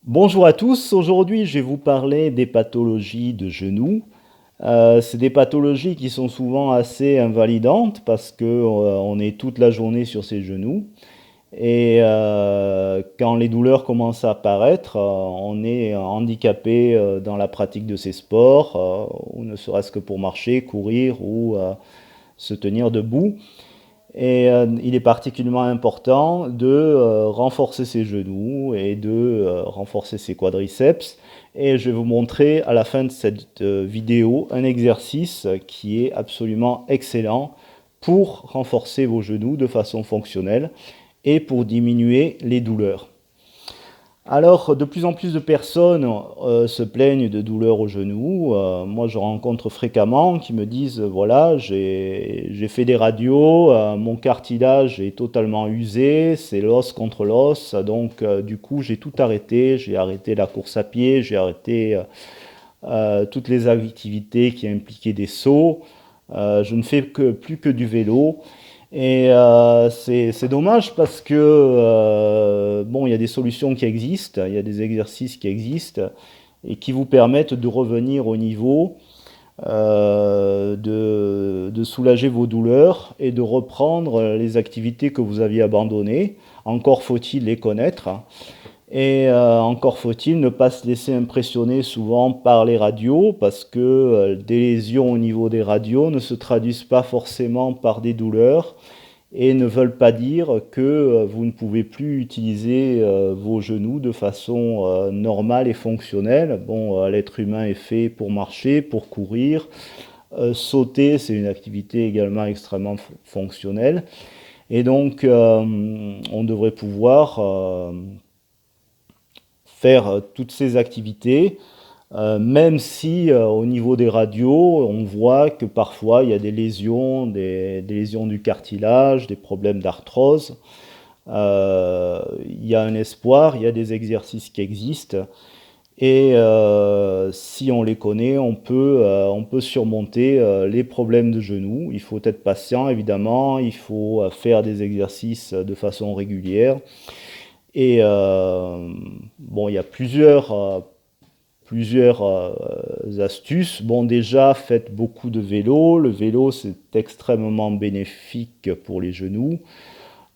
Bonjour à tous, aujourd'hui je vais vous parler des pathologies de genoux. C'est des pathologies qui sont souvent assez invalidantes parce que on est toute la journée sur ses genoux et quand les douleurs commencent à apparaître, on est handicapé dans la pratique de ces sports, ou ne serait-ce que pour marcher, courir ou se tenir debout. Et il est particulièrement important de renforcer ses genoux et de renforcer ses quadriceps. Et je vais vous montrer à la fin de cette vidéo un exercice qui est absolument excellent pour renforcer vos genoux de façon fonctionnelle et pour diminuer les douleurs. Alors, de plus en plus de personnes se plaignent de douleurs au genou. Moi, je rencontre fréquemment qui me disent, voilà, j'ai fait des radios, mon cartilage est totalement usé, c'est l'os contre l'os, donc du coup, j'ai tout arrêté. J'ai arrêté la course à pied, j'ai arrêté toutes les activités qui impliquaient des sauts. Je ne fais plus que du vélo. Et c'est dommage parce que bon, il y a des solutions qui existent, il y a des exercices qui existent et qui vous permettent de revenir au niveau, de soulager vos douleurs et de reprendre les activités que vous aviez abandonnées. Encore faut-il les connaître. Et encore faut-il ne pas se laisser impressionner souvent par les radios, parce que des lésions au niveau des radios ne se traduisent pas forcément par des douleurs et ne veulent pas dire que vous ne pouvez plus utiliser vos genoux de façon normale et fonctionnelle. Bon, l'être humain est fait pour marcher, pour courir. Sauter, c'est une activité également extrêmement fonctionnelle. Et donc, on devrait pouvoir faire toutes ces activités, même si au niveau des radios, on voit que parfois il y a des lésions du cartilage, des problèmes d'arthrose. Il y a un espoir, il y a des exercices qui existent. Et si on les connaît, on peut surmonter les problèmes de genoux. Il faut être patient, évidemment. Il faut faire des exercices de façon régulière. Et bon, il y a plusieurs astuces. Bon, déjà, faites beaucoup de vélo. Le vélo, c'est extrêmement bénéfique pour les genoux.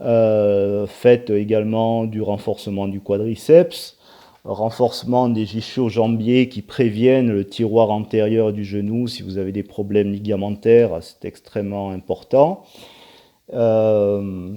Faites également du renforcement du quadriceps, renforcement des ischio-jambiers qui préviennent le tiroir antérieur du genou. Si vous avez des problèmes ligamentaires, c'est extrêmement important. Euh,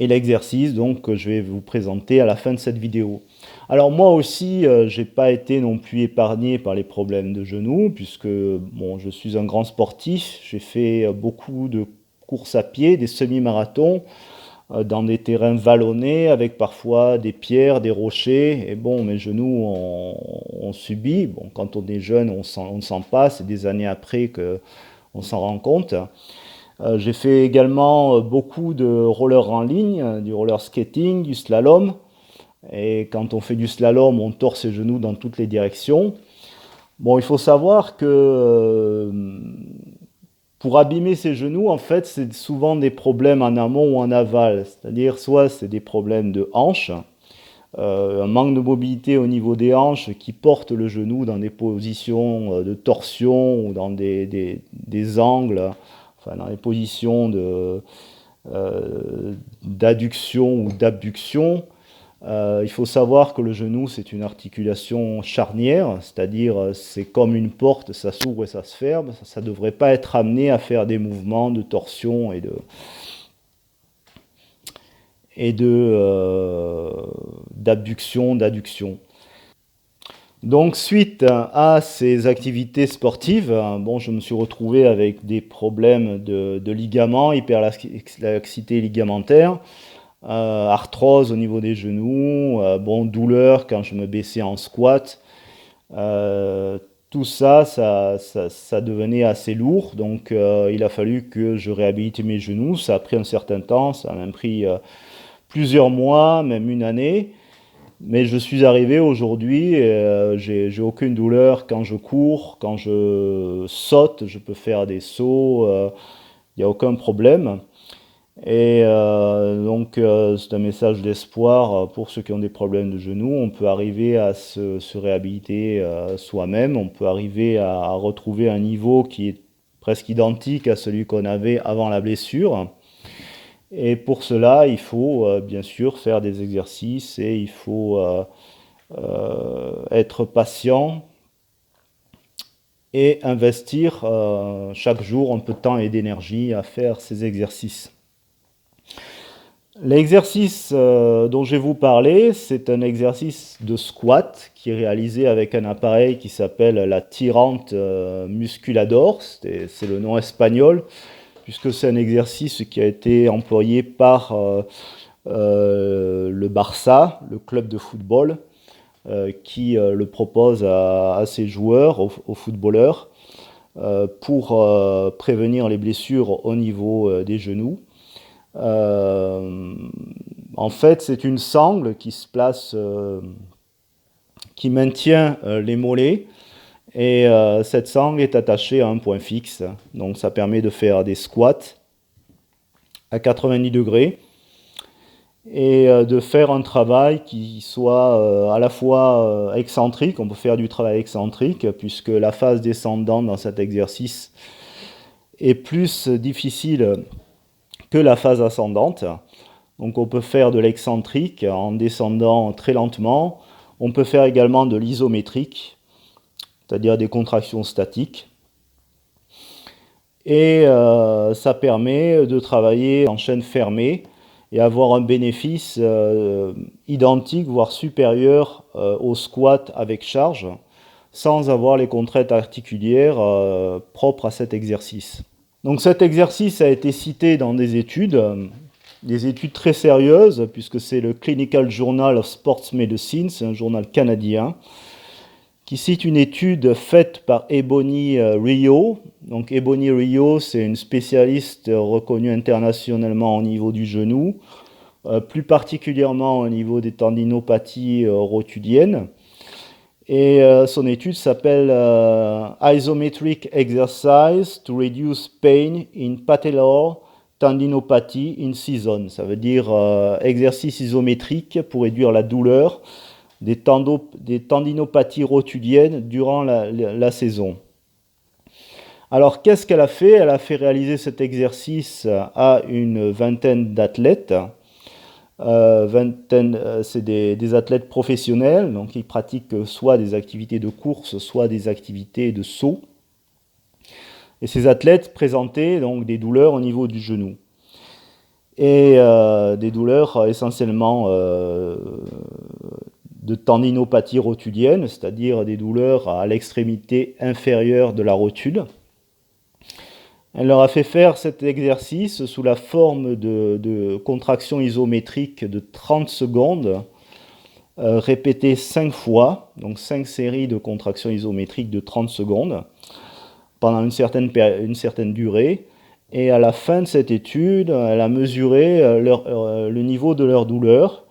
et l'exercice donc que je vais vous présenter à la fin de cette vidéo. Alors moi aussi, j'ai pas été non plus épargné par les problèmes de genoux puisque bon, je suis un grand sportif. J'ai fait beaucoup de courses à pied, des semi-marathons dans des terrains vallonnés avec parfois des pierres, des rochers. Et bon, mes genoux ont subi. Bon, quand on est jeune, on ne sent pas. C'est des années après que on s'en rend compte. J'ai fait également beaucoup de roller en ligne, du roller skating, du slalom. Et quand on fait du slalom, on tord ses genoux dans toutes les directions. Bon, il faut savoir que pour abîmer ses genoux, en fait, c'est souvent des problèmes en amont ou en aval. C'est-à-dire, soit c'est des problèmes de hanches, un manque de mobilité au niveau des hanches qui porte le genou dans des positions de torsion ou dans des angles, enfin dans des positions d'adduction ou d'abduction. Il faut savoir que le genou, c'est une articulation charnière, c'est-à-dire c'est comme une porte, ça s'ouvre et ça se ferme. Ça ne devrait pas être amené à faire des mouvements de torsion d'abduction, d'adduction. Donc suite à ces activités sportives, bon, je me suis retrouvé avec des problèmes de ligaments, hyperlaxité ligamentaire, arthrose au niveau des genoux, bon, douleur quand je me baissais en squat. Tout ça, ça devenait assez lourd, donc il a fallu que je réhabilite mes genoux. Ça a pris un certain temps, ça a même pris plusieurs mois, même une année. Mais je suis arrivé aujourd'hui, j'ai aucune douleur quand je cours, quand je saute, je peux faire des sauts, il n'y a aucun problème. Et c'est un message d'espoir pour ceux qui ont des problèmes de genoux. On peut arriver à se réhabiliter soi-même. On peut arriver à retrouver un niveau qui est presque identique à celui qu'on avait avant la blessure. Et pour cela, il faut bien sûr faire des exercices et il faut être patient et investir chaque jour un peu de temps et d'énergie à faire ces exercices. L'exercice dont je vais vous parler, c'est un exercice de squat qui est réalisé avec un appareil qui s'appelle la tirante musculador, c'est le nom espagnol, puisque c'est un exercice qui a été employé par le Barça, le club de football, qui le propose à ses joueurs, aux footballeurs, pour prévenir les blessures au niveau des genoux. En fait, c'est une sangle qui se place, qui maintient les mollets, et cette sangle est attachée à un point fixe. Donc ça permet de faire des squats à 90 degrés et de faire un travail qui soit à la fois excentrique. On peut faire du travail excentrique puisque la phase descendante dans cet exercice est plus difficile que la phase ascendante. Donc on peut faire de l'excentrique en descendant très lentement. On peut faire également de l'isométrique, c'est-à-dire des contractions statiques. Et ça permet de travailler en chaîne fermée et avoir un bénéfice identique, voire supérieur au squat avec charge, sans avoir les contraintes articulaires propres à cet exercice. Donc cet exercice a été cité dans des études très sérieuses, puisque c'est le Clinical Journal of Sports Medicine, c'est un journal canadien, qui cite une étude faite par Ebony Rio. Donc Ebony Rio, c'est une spécialiste reconnue internationalement au niveau du genou, plus particulièrement au niveau des tendinopathies rotuliennes. Et son étude s'appelle Isometric Exercise to Reduce Pain in Patellar Tendinopathy in Season. Ça veut dire exercice isométrique pour réduire la douleur des tendinopathies rotuliennes durant la saison. Alors qu'est-ce qu'elle a fait? Elle a fait réaliser cet exercice à une vingtaine d'athlètes. C'est des athlètes professionnels, donc ils pratiquent soit des activités de course, soit des activités de saut. Et ces athlètes présentaient donc des douleurs au niveau du genou. Et des douleurs essentiellement de tendinopathie rotulienne, c'est-à-dire des douleurs à l'extrémité inférieure de la rotule. Elle leur a fait faire cet exercice sous la forme de contractions isométriques de 30 secondes, répétées 5 fois, donc 5 séries de contractions isométriques de 30 secondes, pendant une certaine durée. Et à la fin de cette étude, elle a mesuré le niveau de leur douleur.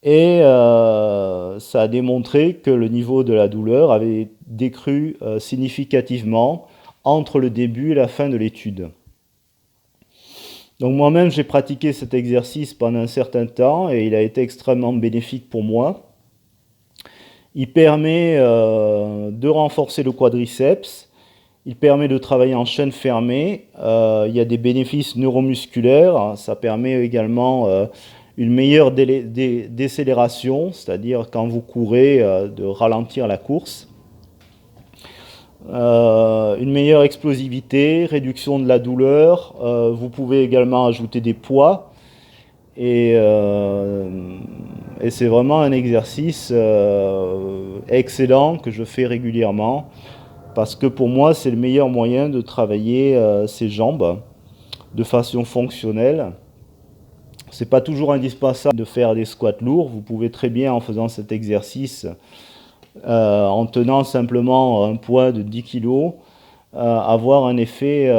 Et ça a démontré que le niveau de la douleur avait décru significativement entre le début et la fin de l'étude. Donc moi-même, j'ai pratiqué cet exercice pendant un certain temps et il a été extrêmement bénéfique pour moi. Il permet de renforcer le quadriceps, il permet de travailler en chaîne fermée, il y a des bénéfices neuromusculaires, ça permet également une meilleure décélération, c'est-à-dire quand vous courez, de ralentir la course. Une meilleure explosivité, réduction de la douleur. Vous pouvez également ajouter des poids. Et c'est vraiment un exercice excellent que je fais régulièrement parce que pour moi, c'est le meilleur moyen de travailler ses jambes de façon fonctionnelle. C'est pas toujours indispensable de faire des squats lourds. Vous pouvez très bien, en faisant cet exercice, en tenant simplement un poids de 10 kg, avoir un effet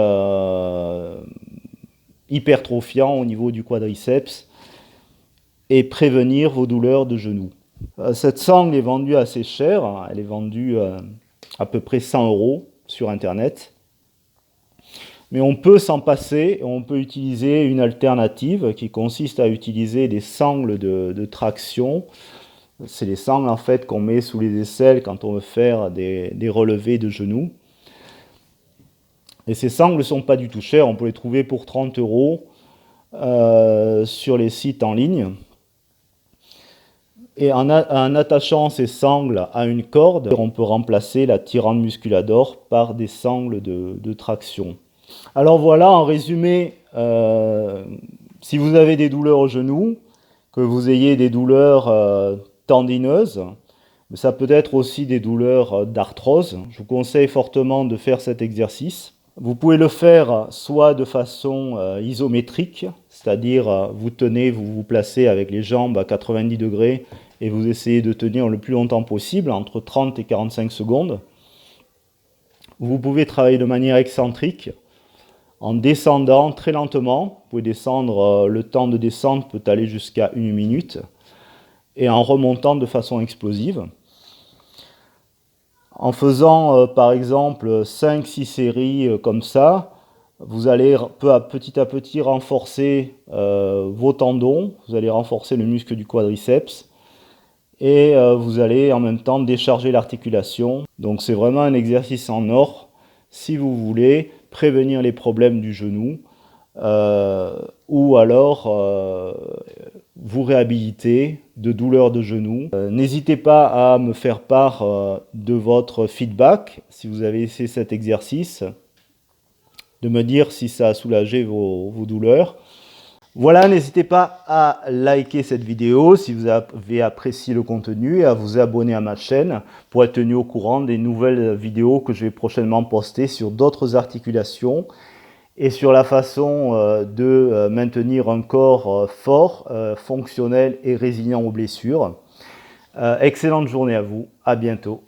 hypertrophiant au niveau du quadriceps et prévenir vos douleurs de genoux. Cette sangle est vendue assez cher, elle est vendue à peu près 100 € sur internet. Mais on peut s'en passer, on peut utiliser une alternative qui consiste à utiliser des sangles de traction. C'est les sangles en fait qu'on met sous les aisselles quand on veut faire des relevés de genoux. Et ces sangles ne sont pas du tout chères, on peut les trouver pour 30 € sur les sites en ligne. Et en attachant ces sangles à une corde, on peut remplacer la Tyrande Musculador par des sangles de traction. Alors voilà, en résumé, si vous avez des douleurs au genou, que vous ayez des douleurs tendineuses, mais ça peut être aussi des douleurs d'arthrose, je vous conseille fortement de faire cet exercice. Vous pouvez le faire soit de façon isométrique, c'est-à-dire vous tenez, vous vous placez avec les jambes à 90 degrés et vous essayez de tenir le plus longtemps possible, entre 30 et 45 secondes. Vous pouvez travailler de manière excentrique, en descendant très lentement. Vous pouvez descendre, le temps de descente peut aller jusqu'à 1 minute, et en remontant de façon explosive. En faisant par exemple 5-6 séries comme ça, vous allez petit à petit renforcer vos tendons, vous allez renforcer le muscle du quadriceps, et vous allez en même temps décharger l'articulation. Donc c'est vraiment un exercice en or si vous voulez prévenir les problèmes du genou ou alors vous réhabiliter de douleurs de genou. N'hésitez pas à me faire part de votre feedback si vous avez essayé cet exercice, de me dire si ça a soulagé vos douleurs. Voilà, n'hésitez pas à liker cette vidéo si vous avez apprécié le contenu et à vous abonner à ma chaîne pour être tenu au courant des nouvelles vidéos que je vais prochainement poster sur d'autres articulations et sur la façon de maintenir un corps fort, fonctionnel et résilient aux blessures. Excellente journée à vous, à bientôt.